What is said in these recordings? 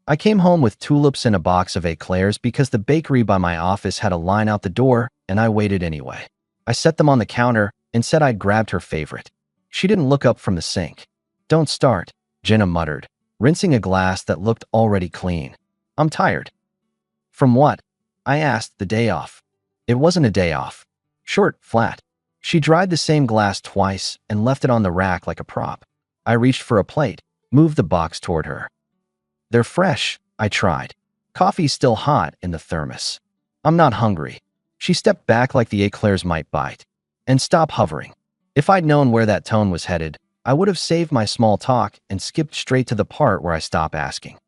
I came home with tulips and a box of eclairs because the bakery by my office had a line out the door, and I waited anyway. I set them on the counter and said I'd grabbed her favorite. She didn't look up from the sink. "Don't start," Jenna muttered, rinsing a glass that looked already clean. "I'm tired." "From what?" I asked. "The day off." It wasn't a day off. Short, flat. She dried the same glass twice and left it on the rack like a prop. I reached for a plate, moved the box toward her. "They're fresh," I tried. "Coffee's still hot in the thermos." "I'm not hungry." She stepped back like the eclairs might bite. "And stop hovering." If I'd known where that tone was headed, I would have saved my small talk and skipped straight to the part where I stop asking.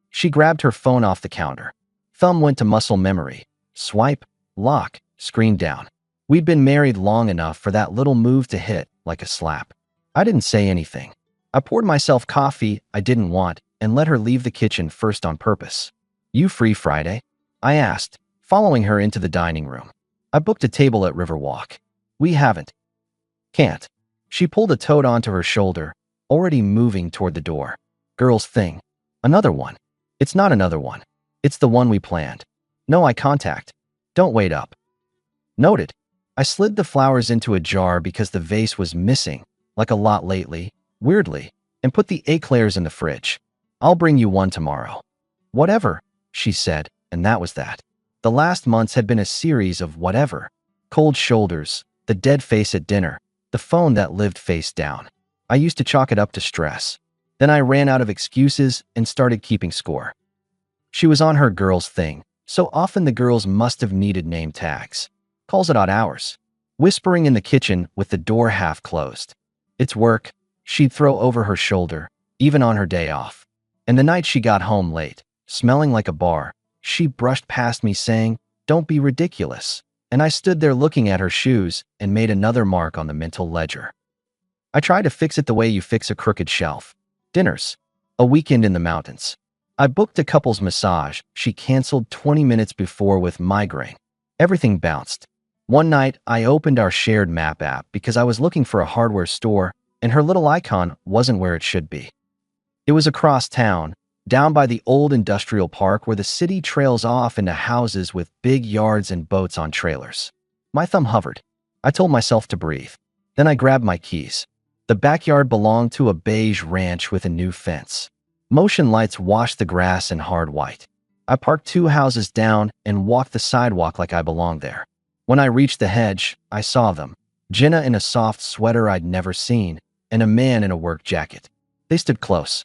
She grabbed her phone off the counter. Thumb went to muscle memory. Swipe, lock, screen down. We'd been married long enough for that little move to hit like a slap. I didn't say anything. I poured myself coffee I didn't want and let her leave the kitchen first on purpose. "You free Friday?" I asked, following her into the dining room. "I booked a table at Riverwalk." "We haven't." "Can't." She pulled a tote onto her shoulder, already moving toward the door. "Girl's thing." "Another one." "It's not another one. It's the one we planned." No eye contact. "Don't wait up." "Noted." I slid the flowers into a jar because the vase was missing, like a lot lately, weirdly, and put the eclairs in the fridge. "I'll bring you one tomorrow." "Whatever," she said, and that was that. The last months had been a series of whatever. Cold shoulders, the dead face at dinner, the phone that lived face down. I used to chalk it up to stress. Then I ran out of excuses and started keeping score. She was on her girl's thing, so often the girls must have needed name tags. Calls at odd hours. Whispering in the kitchen with the door half closed. "It's work," she'd throw over her shoulder, even on her day off. And the night she got home late, smelling like a bar, she brushed past me saying, "Don't be ridiculous." And I stood there looking at her shoes and made another mark on the mental ledger. I tried to fix it the way you fix a crooked shelf. Dinners. A weekend in the mountains. I booked a couple's massage she canceled 20 minutes before with migraine. Everything bounced. One night, I opened our shared map app because I was looking for a hardware store, and her little icon wasn't where it should be. It was across town, down by the old industrial park where the city trails off into houses with big yards and boats on trailers. My thumb hovered. I told myself to breathe. Then I grabbed my keys. The backyard belonged to a beige ranch with a new fence. Motion lights washed the grass in hard white. I parked 2 houses down and walked the sidewalk like I belonged there. When I reached the hedge, I saw them. Jenna in a soft sweater I'd never seen, and a man in a work jacket. They stood close.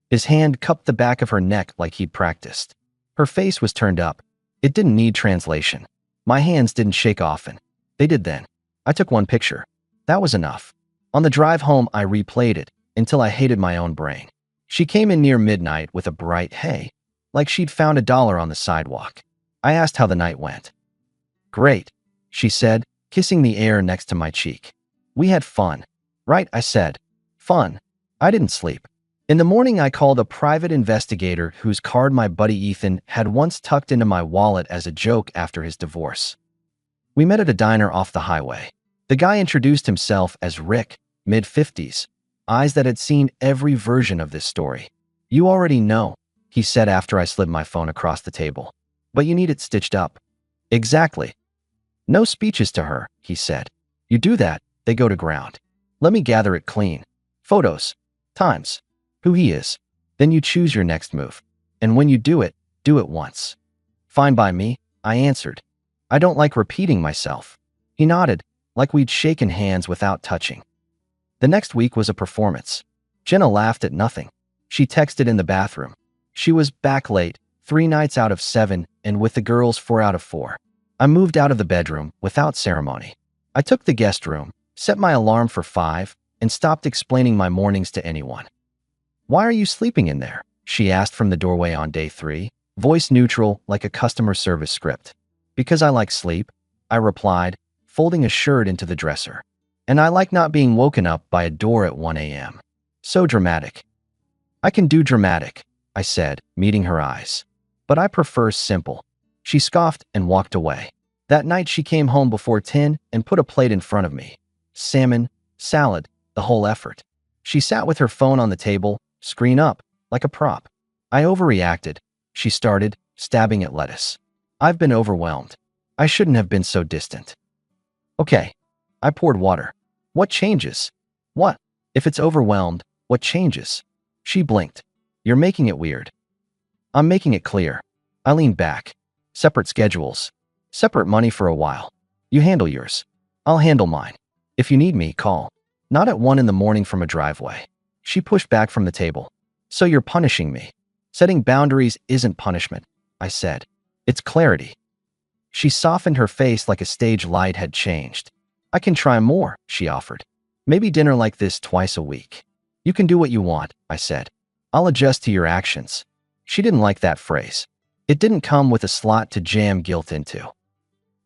His hand cupped the back of her neck like he'd practiced. Her face was turned up. It didn't need translation. My hands didn't shake often. They did then. I took one picture. That was enough. On the drive home, I replayed it until I hated my own brain. She came in near midnight with a bright hey, like she'd found $1 on the sidewalk. I asked how the night went. "Great," she said, kissing the air next to my cheek. "We had fun." "Right," I said. "Fun." I didn't sleep. In the morning, I called a private investigator whose card my buddy Ethan had once tucked into my wallet as a joke after his divorce. We met at a diner off the highway. The guy introduced himself as Rick, mid-50s, eyes that had seen every version of this story. "You already know," he said after I slid my phone across the table. "But you need it stitched up." "Exactly." "No speeches to her," he said. "You do that, they go to ground. Let me gather it clean. Photos, times, who he is. Then you choose your next move. And when you do it once." "Fine by me," I answered. "I don't like repeating myself." He nodded, like we'd shaken hands without touching. The next week was a performance. Jenna laughed at nothing. She texted in the bathroom. She was back late, 3 nights out of 7, and with the girls 4 out of 4. I moved out of the bedroom without ceremony. I took the guest room, set my alarm for 5, and stopped explaining my mornings to anyone. "Why are you sleeping in there?" she asked from the doorway on day 3, voice neutral like a customer service script. "Because I like sleep," I replied, folding a shirt into the dresser. "And I like not being woken up by a door at 1 a.m. So dramatic." "I can do dramatic," I said, meeting her eyes. "But I prefer simple." She scoffed and walked away. That night she came home before 10 and put a plate in front of me. Salmon, salad, the whole effort. She sat with her phone on the table, screen up, like a prop. I overreacted, she started, stabbing at lettuce. I've been overwhelmed. I shouldn't have been so distant. Okay. I poured water. What changes? What? If it's overwhelmed, what changes? She blinked. You're making it weird. I'm making it clear. I leaned back. Separate schedules. Separate money for a while. You handle yours. I'll handle mine. If you need me, call. Not at 1 in the morning from a driveway. She pushed back from the table. So you're punishing me. Setting boundaries isn't punishment, I said. It's clarity. She softened her face like a stage light had changed. I can try more, she offered. Maybe dinner like this twice a week. You can do what you want, I said. I'll adjust to your actions. She didn't like that phrase. It didn't come with a slot to jam guilt into.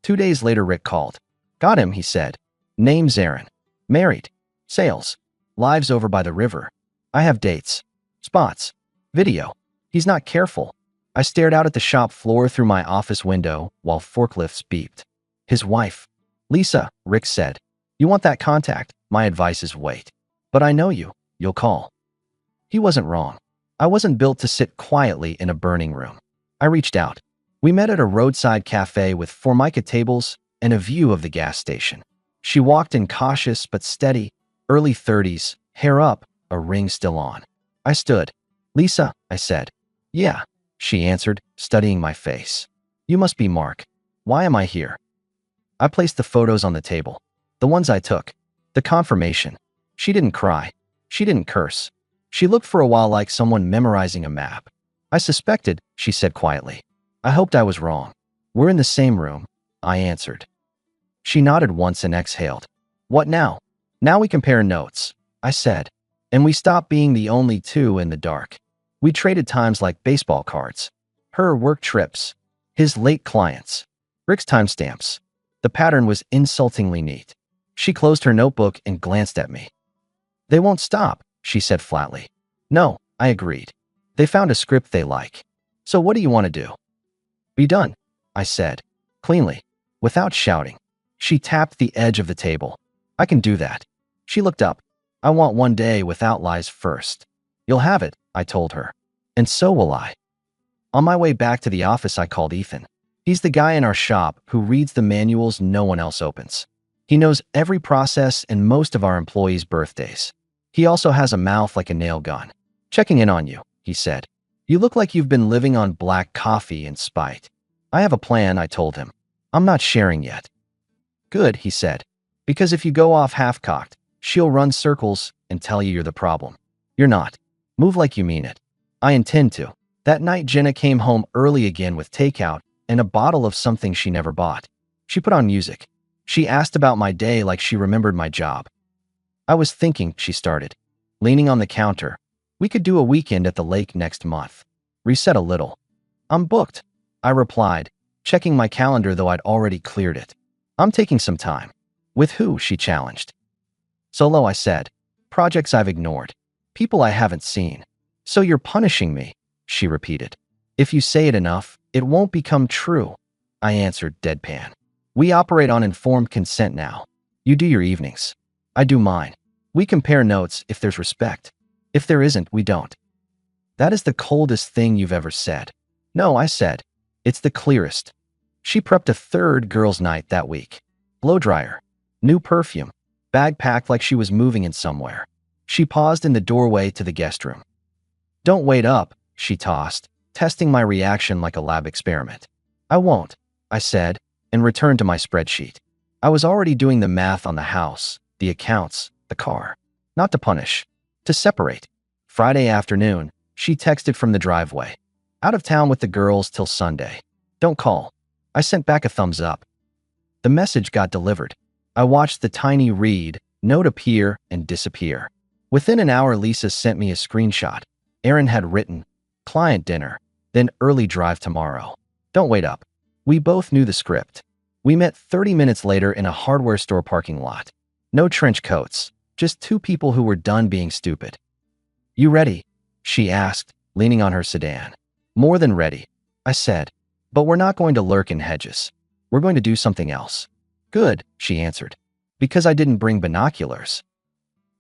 2 days later, Rick called. Got him, he said. Name's Aaron. Married. Sales. Lives over by the river. I have dates. Spots. Video. He's not careful. I stared out at the shop floor through my office window while forklifts beeped. His wife. Lisa, Rick said. You want that contact? My advice is wait. But I know you. You'll call. He wasn't wrong. I wasn't built to sit quietly in a burning room. I reached out. We met at a roadside cafe with Formica tables and a view of the gas station. She walked in cautious but steady, early 30s, hair up, a ring still on. I stood. Lisa, I said. Yeah, she answered, studying my face. You must be Mark. Why am I here? I placed the photos on the table. The ones I took. The confirmation. She didn't cry. She didn't curse. She looked for a while like someone memorizing a map. I suspected, she said quietly. I hoped I was wrong. We're in the same room, I answered. She nodded once and exhaled. What now? Now we compare notes, I said. And we stopped being the only two in the dark. We traded times like baseball cards. Her work trips. His late clients. Rick's timestamps. The pattern was insultingly neat. She closed her notebook and glanced at me. They won't stop, she said flatly. No, I agreed. They found a script they like. So what do you want to do? Be done, I said, cleanly, without shouting. She tapped the edge of the table. I can do that. She looked up. I want one day without lies first. You'll have it, I told her. And so will I. On my way back to the office, I called Ethan. He's the guy in our shop who reads the manuals no one else opens. He knows every process and most of our employees' birthdays. He also has a mouth like a nail gun. Checking in on you, he said. You look like you've been living on black coffee in spite. I have a plan, I told him. I'm not sharing yet. Good, he said. Because if you go off half-cocked, she'll run circles and tell you you're the problem. You're not. Move like you mean it. I intend to. That night, Jenna came home early again with takeout and a bottle of something she never bought. She put on music. She asked about my day like she remembered my job. I was thinking, she started, leaning on the counter. We could do a weekend at the lake next month. Reset a little. I'm booked, I replied, checking my calendar though I'd already cleared it. I'm taking some time. With who? She challenged. Solo, I said. Projects I've ignored. People I haven't seen. So you're punishing me, she repeated. If you say it enough, it won't become true, I answered deadpan. We operate on informed consent now. You do your evenings. I do mine. We compare notes if there's respect. If there isn't, we don't. That is the coldest thing you've ever said. No, I said. It's the clearest. She prepped a third girls' night that week. Blow dryer. New perfume. Bag packed like she was moving in somewhere. She paused in the doorway to the guest room. Don't wait up, she tossed, testing my reaction like a lab experiment. I won't, I said, and returned to my spreadsheet. I was already doing the math on the house, the accounts, the car. Not to punish, to separate. Friday afternoon, she texted from the driveway. Out of town with the girls till Sunday. Don't call. I sent back a thumbs up. The message got delivered. I watched the tiny read, note appear and disappear. Within an hour, Lisa sent me a screenshot. Aaron had written, client dinner, then early drive tomorrow. Don't wait up. We both knew the script. We met 30 minutes later in a hardware store parking lot. No trench coats, just two people who were done being stupid. You ready? She asked, leaning on her sedan. More than ready, I said. But we're not going to lurk in hedges. We're going to do something else. Good, she answered. Because I didn't bring binoculars.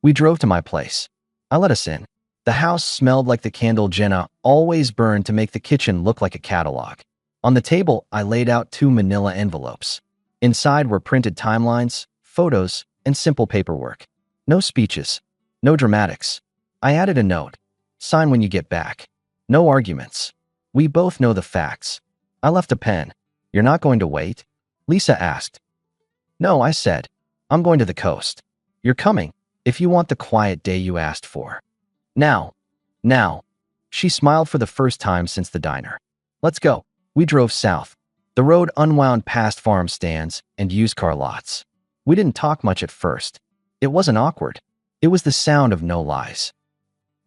We drove to my place. I let us in. The house smelled like the candle Jenna always burned to make the kitchen look like a catalog. On the table, I laid out 2 manila envelopes. Inside were printed timelines, photos, and simple paperwork. No speeches. No dramatics. I added a note. Sign when you get back. No arguments. We both know the facts. I left a pen. You're not going to wait? Lisa asked. No, I said. I'm going to the coast. You're coming, if you want the quiet day you asked for. Now. Now. She smiled for the first time since the diner. Let's go. We drove south. The road unwound past farm stands and used car lots. We didn't talk much at first. It wasn't awkward. It was the sound of no lies.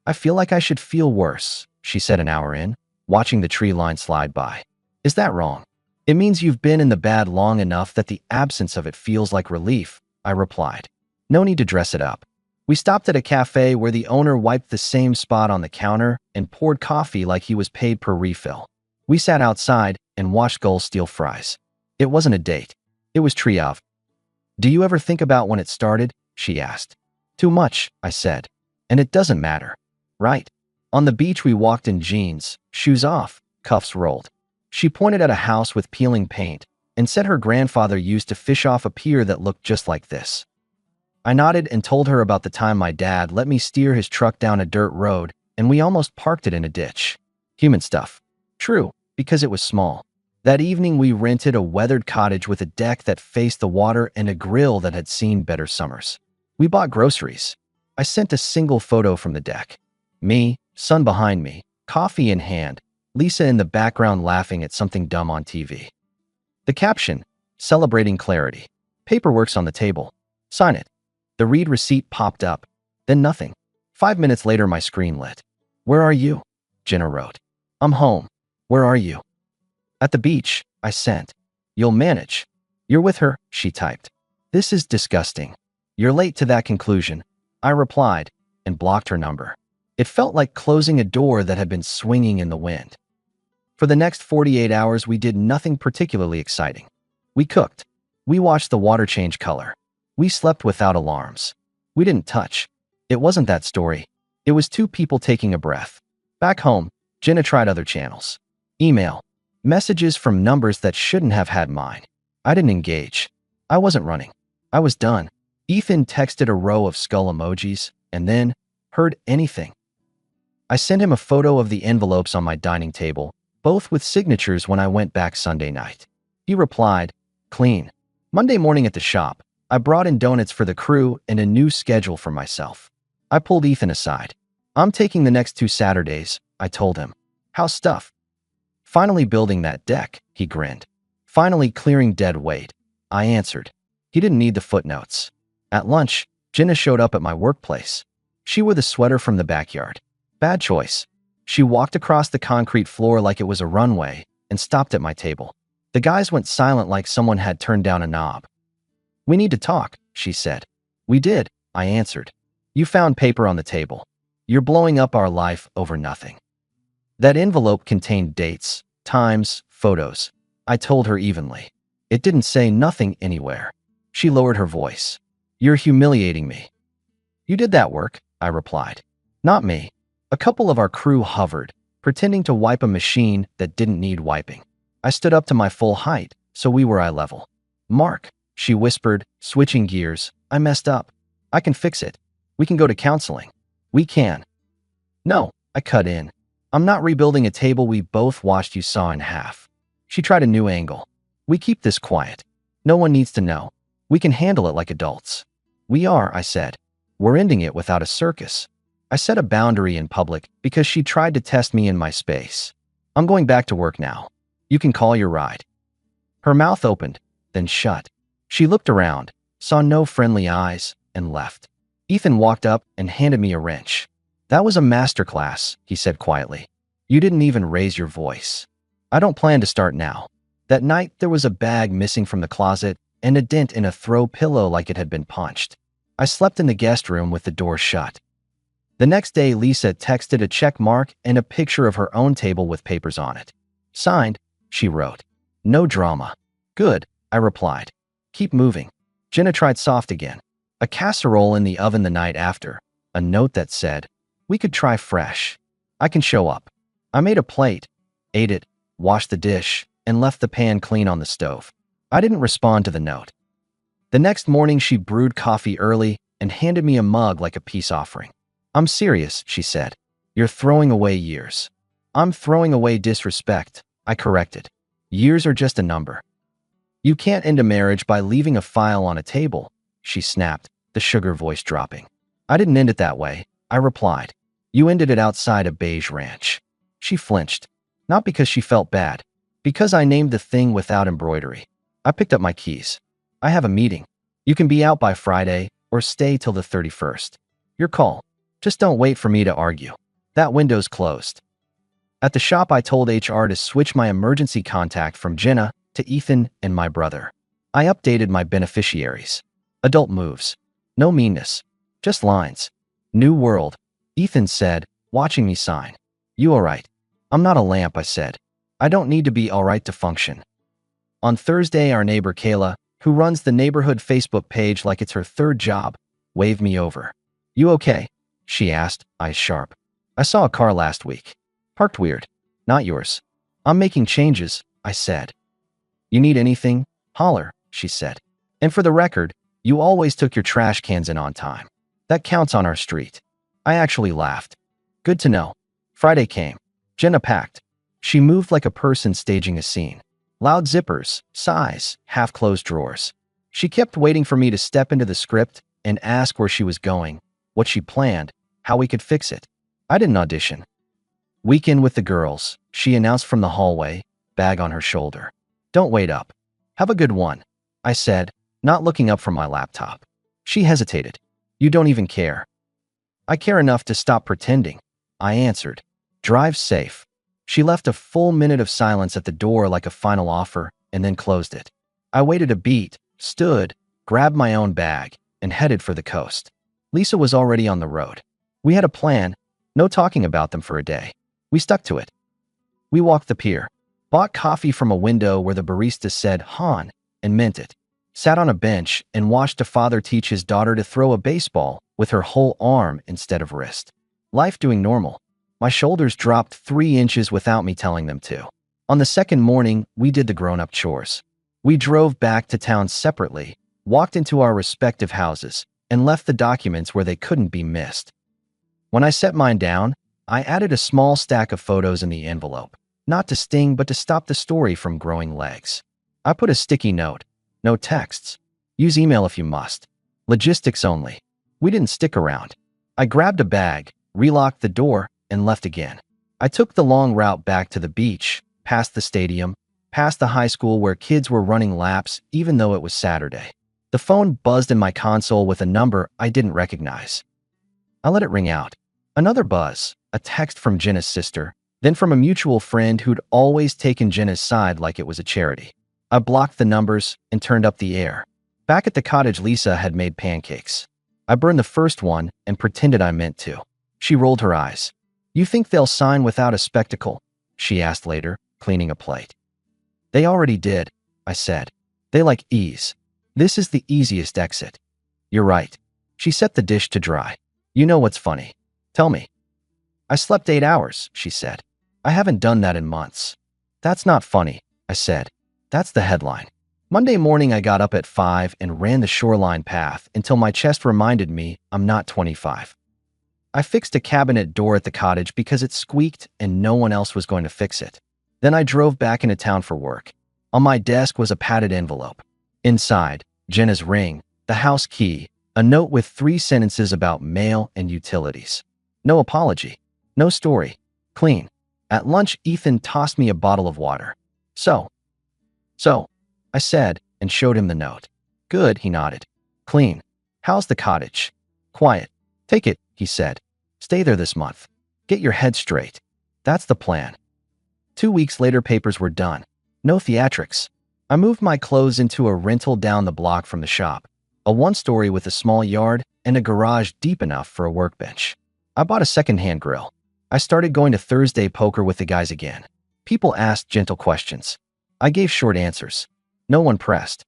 I feel like I should feel worse, she said an hour in, watching the tree line slide by. Is that wrong? It means you've been in the bad long enough that the absence of it feels like relief, I replied. No need to dress it up. We stopped at a cafe where the owner wiped the same spot on the counter and poured coffee like he was paid per refill. We sat outside and watched gulls steal fries. It wasn't a date. It was triage. Do you ever think about when it started? She asked. Too much, I said. And it doesn't matter. Right. On the beach we walked in jeans, shoes off, cuffs rolled. She pointed at a house with peeling paint and said her grandfather used to fish off a pier that looked just like this. I nodded and told her about the time my dad let me steer his truck down a dirt road and we almost parked it in a ditch. Human stuff. True, because it was small. That evening we rented a weathered cottage with a deck that faced the water and a grill that had seen better summers. We bought groceries. I sent a single photo from the deck. Me, son behind me, coffee in hand, Lisa in the background laughing at something dumb on TV. The caption, celebrating clarity. Paperwork's on the table. Sign it. The read receipt popped up. Then nothing. 5 minutes later my screen lit. Where are you? Jenna wrote. I'm home. Where are you? At the beach, I sent. You'll manage. You're with her, she typed. This is disgusting. You're late to that conclusion, I replied, and blocked her number. It felt like closing a door that had been swinging in the wind. For the next 48 hours, we did nothing particularly exciting. We cooked. We watched the water change color. We slept without alarms. We didn't touch. It wasn't that story. It was 2 people taking a breath. Back home, Jenna tried other channels. Email. Messages from numbers that shouldn't have had mine. I didn't engage. I wasn't running. I was done. Ethan texted a row of skull emojis, and then heard anything. I sent him a photo of the envelopes on my dining table, both with signatures when I went back Sunday night. He replied, clean. Monday morning at the shop, I brought in donuts for the crew and a new schedule for myself. I pulled Ethan aside. I'm taking the next 2 Saturdays, I told him. How's stuff? Finally building that deck, he grinned. Finally clearing dead weight, I answered. He didn't need the footnotes. At lunch, Jenna showed up at my workplace. She wore the sweater from the backyard. Bad choice. She walked across the concrete floor like it was a runway and stopped at my table. The guys went silent like someone had turned down a knob. We need to talk, she said. We did, I answered. You found paper on the table. You're blowing up our life over nothing. That envelope contained dates, times, photos. I told her evenly. It didn't say nothing anywhere. She lowered her voice. You're humiliating me. You did that work, I replied. Not me. A couple of our crew hovered, pretending to wipe a machine that didn't need wiping. I stood up to my full height, so we were eye level. Mark, she whispered, switching gears, I messed up. I can fix it. We can go to counseling. We can. No, I cut in. I'm not rebuilding a table we both watched you saw in half. She tried a new angle. We keep this quiet. No one needs to know. We can handle it like adults. We are, I said. We're ending it without a circus. I set a boundary in public because she tried to test me in my space. I'm going back to work now. You can call your ride. Her mouth opened, then shut. She looked around, saw no friendly eyes, and left. Ethan walked up and handed me a wrench. That was a masterclass, he said quietly. You didn't even raise your voice. I don't plan to start now. That night, there was a bag missing from the closet and a dent in a throw pillow like it had been punched. I slept in the guest room with the door shut. The next day, Lisa texted a check mark and a picture of her own table with papers on it. Signed, she wrote. No drama. Good, I replied. Keep moving. Jenna tried soft again. A casserole in the oven the night after. A note that said, We could try fresh. I can show up. I made a plate, ate it, washed the dish, and left the pan clean on the stove. I didn't respond to the note. The next morning, she brewed coffee early and handed me a mug like a peace offering. I'm serious, she said. You're throwing away years. I'm throwing away disrespect, I corrected. Years are just a number. You can't end a marriage by leaving a file on a table, she snapped, the sugar voice dropping. I didn't end it that way, I replied. You ended it outside a beige ranch. She flinched, not because she felt bad, because I named the thing without embroidery. I picked up my keys. I have a meeting. You can be out by Friday or stay till the 31st. Your call. Just don't wait for me to argue. That window's closed. At the shop, I told HR to switch my emergency contact from Jenna to Ethan and my brother. I updated my beneficiaries. Adult moves. No meanness. Just lines. New world. Ethan said, watching me sign. You alright? I'm not a lamp, I said. I don't need to be alright to function. On Thursday, our neighbor Kayla, who runs the neighborhood Facebook page like it's her third job, waved me over. You okay? She asked, eyes sharp. I saw a car last week. Parked weird. Not yours. I'm making changes, I said. You need anything? Holler, she said. And for the record, you always took your trash cans in on time. That counts on our street. I actually laughed. Good to know. Friday came. Jenna packed. She moved like a person staging a scene. Loud zippers, sighs, half-closed drawers. She kept waiting for me to step into the script and ask where she was going, what she planned, how we could fix it. I didn't audition. Weekend with the girls, she announced from the hallway, bag on her shoulder. Don't wait up. Have a good one, I said, not looking up from my laptop. She hesitated. You don't even care. I care enough to stop pretending, I answered. Drive safe. She left a full minute of silence at the door like a final offer and then closed it. I waited a beat, stood, grabbed my own bag, and headed for the coast. Lisa was already on the road. We had a plan, no talking about them for a day. We stuck to it. We walked the pier, bought coffee from a window where the barista said Han and meant it, sat on a bench and watched a father teach his daughter to throw a baseball with her whole arm instead of wrist. Life doing normal. My shoulders dropped 3 inches without me telling them to. On the second morning, we did the grown-up chores. We drove back to town separately, walked into our respective houses, and left the documents where they couldn't be missed. When I set mine down, I added a small stack of photos in the envelope, not to sting but to stop the story from growing legs. I put a sticky note. No texts. Use email if you must. Logistics only. We didn't stick around. I grabbed a bag, relocked the door, and left again. I took the long route back to the beach, past the stadium, past the high school where kids were running laps even though it was Saturday. The phone buzzed in my console with a number I didn't recognize. I let it ring out. Another buzz, a text from Jenna's sister, then from a mutual friend who'd always taken Jenna's side like it was a charity. I blocked the numbers and turned up the air. Back at the cottage, Lisa had made pancakes. I burned the first one and pretended I meant to. She rolled her eyes. You think they'll sign without a spectacle? She asked later, cleaning a plate. They already did, I said. They like ease. This is the easiest exit. You're right. She set the dish to dry. You know what's funny? Tell me. I slept 8 hours, she said. I haven't done that in months. That's not funny, I said. That's the headline. Monday morning, I got up at 5 and ran the shoreline path until my chest reminded me I'm not 25. I fixed a cabinet door at the cottage because it squeaked and no one else was going to fix it. Then I drove back into town for work. On my desk was a padded envelope. Inside, Jenna's ring, the house key, a note with 3 sentences about mail and utilities. No apology. No story. Clean. At lunch, Ethan tossed me a bottle of water. So, I said and showed him the note. Good, he nodded. Clean. How's the cottage? Quiet. Take it, he said. Stay there this month. Get your head straight. That's the plan. 2 weeks later, papers were done. No theatrics. I moved my clothes into a rental down the block from the shop, a 1-story with a small yard and a garage deep enough for a workbench. I bought a second-hand grill. I started going to Thursday poker with the guys again. People asked gentle questions. I gave short answers. No one pressed.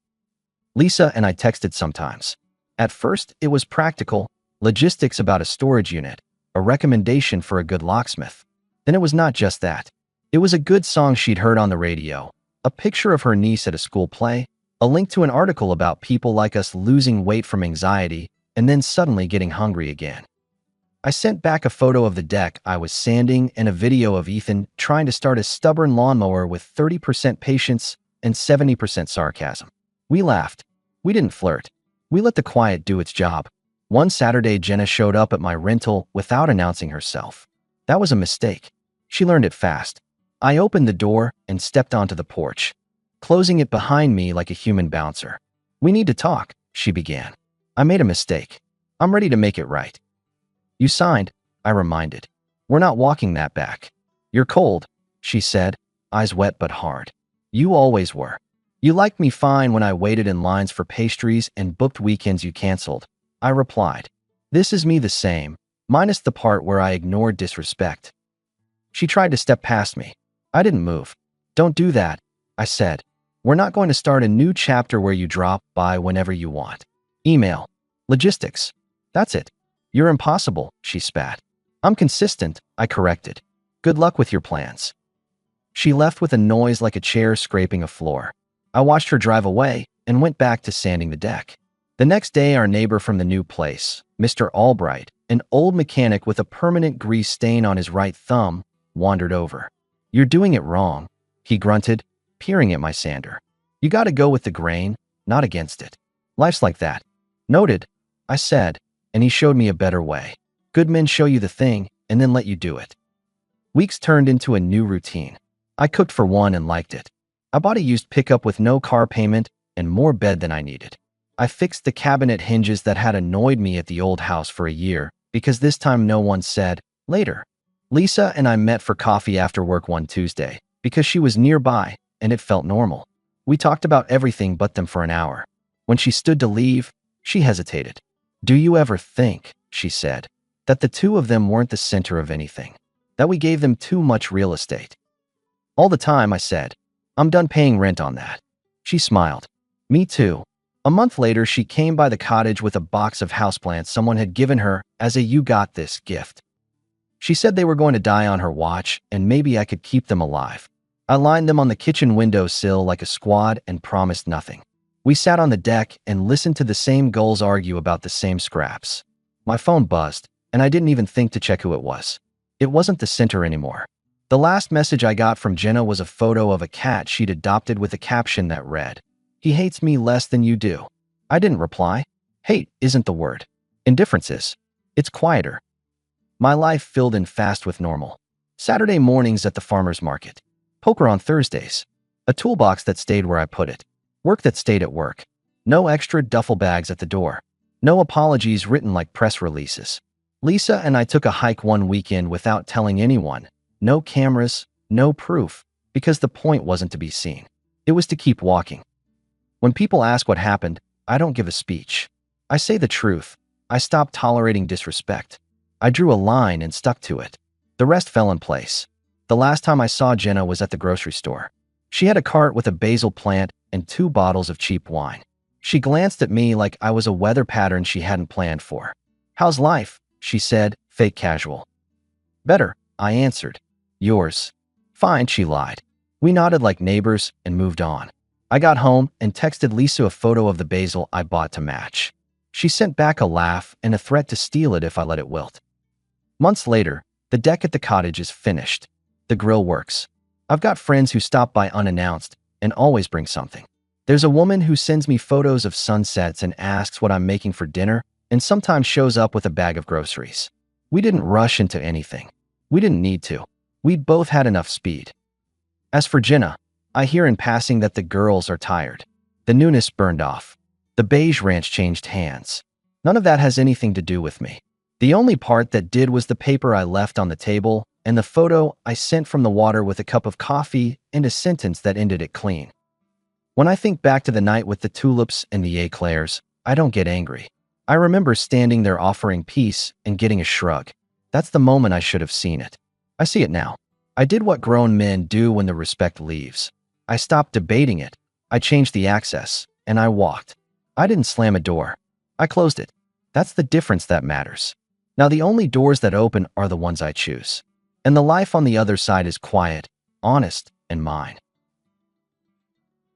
Lisa and I texted sometimes. At first, it was practical, logistics about a storage unit. a recommendation for a good locksmith. Then it was not just that. It was a good song she'd heard on the radio, a picture of her niece at a school play, a link to an article about people like us losing weight from anxiety and then suddenly getting hungry again. I sent back a photo of the deck I was sanding and a video of Ethan trying to start a stubborn lawnmower with 30% patience and 70% sarcasm. We laughed. We didn't flirt. We let the quiet do its job. One Saturday, Jenna showed up at my rental without announcing herself. That was a mistake. She learned it fast. I opened the door and stepped onto the porch, closing it behind me like a human bouncer. "We need to talk," she began. "I made a mistake. I'm ready to make it right." "You signed," I reminded. "We're not walking that back." "You're cold," she said, eyes wet but hard. "You always were. You liked me fine when I waited in lines for pastries and booked weekends you canceled," I replied. "This is me the same, minus the part where I ignored disrespect." She tried to step past me. I didn't move. "Don't do that," I said. "We're not going to start a new chapter where you drop by whenever you want. Email. Logistics. That's it. You're impossible," she spat. "I'm consistent," I corrected. "Good luck with your plans." She left with a noise like a chair scraping a floor. I watched her drive away and went back to sanding the deck. The next day, our neighbor from the new place, Mr. Albright, an old mechanic with a permanent grease stain on his right thumb, wandered over. "You're doing it wrong," he grunted, peering at my sander. "You gotta go with the grain, not against it. Life's like that." "Noted," I said, and he showed me a better way. Good men show you the thing and then let you do it. Weeks turned into a new routine. I cooked for one and liked it. I bought a used pickup with no car payment and more bed than I needed. I fixed the cabinet hinges that had annoyed me at the old house for a year because this time no one said, "Later." Lisa and I met for coffee after work one Tuesday because she was nearby and it felt normal. We talked about everything but them for an hour. When she stood to leave, she hesitated. "Do you ever think," she said, "that the two of them weren't the center of anything? That we gave them too much real estate?" "All the time," I said. "I'm done paying rent on that." She smiled. "Me too." A month later, she came by the cottage with a box of houseplants someone had given her as a "you got this" gift. She said they were going to die on her watch and maybe I could keep them alive. I lined them on the kitchen windowsill like a squad and promised nothing. We sat on the deck and listened to the same gulls argue about the same scraps. My phone buzzed, and I didn't even think to check who it was. It wasn't the center anymore. The last message I got from Jenna was a photo of a cat she'd adopted with a caption that read, "He hates me less than you do." I didn't reply. Hate isn't the word. Indifference is. It's quieter. My life filled in fast with normal. Saturday mornings at the farmer's market. Poker on Thursdays. A toolbox that stayed where I put it. Work that stayed at work. No extra duffel bags at the door. No apologies written like press releases. Lisa and I took a hike one weekend without telling anyone. No cameras, no proof, because the point wasn't to be seen. It was to keep walking. When people ask what happened, I don't give a speech. I say the truth. I stopped tolerating disrespect. I drew a line and stuck to it. The rest fell in place. The last time I saw Jenna was at the grocery store. She had a cart with a basil plant and 2 bottles of cheap wine. She glanced at me like I was a weather pattern she hadn't planned for. "How's life?" she said, fake casual. "Better," I answered. "Yours?" "Fine," she lied. We nodded like neighbors and moved on. I got home and texted Lisa a photo of the basil I bought to match. She sent back a laugh and a threat to steal it if I let it wilt. Months later, the deck at the cottage is finished. The grill works. I've got friends who stop by unannounced and always bring something. There's a woman who sends me photos of sunsets and asks what I'm making for dinner and sometimes shows up with a bag of groceries. We didn't rush into anything. We didn't need to. We'd both had enough speed. As for Jenna, I hear in passing that the girls are tired. The newness burned off. The beige ranch changed hands. None of that has anything to do with me. The only part that did was the paper I left on the table and the photo I sent from the water with a cup of coffee and a sentence that ended it clean. When I think back to the night with the tulips and the eclairs, I don't get angry. I remember standing there offering peace and getting a shrug. That's the moment I should have seen it. I see it now. I did what grown men do when the respect leaves. I stopped debating it. I changed the access, and I walked. I didn't slam a door. I closed it. That's the difference that matters. Now the only doors that open are the ones I choose. And the life on the other side is quiet, honest, and mine.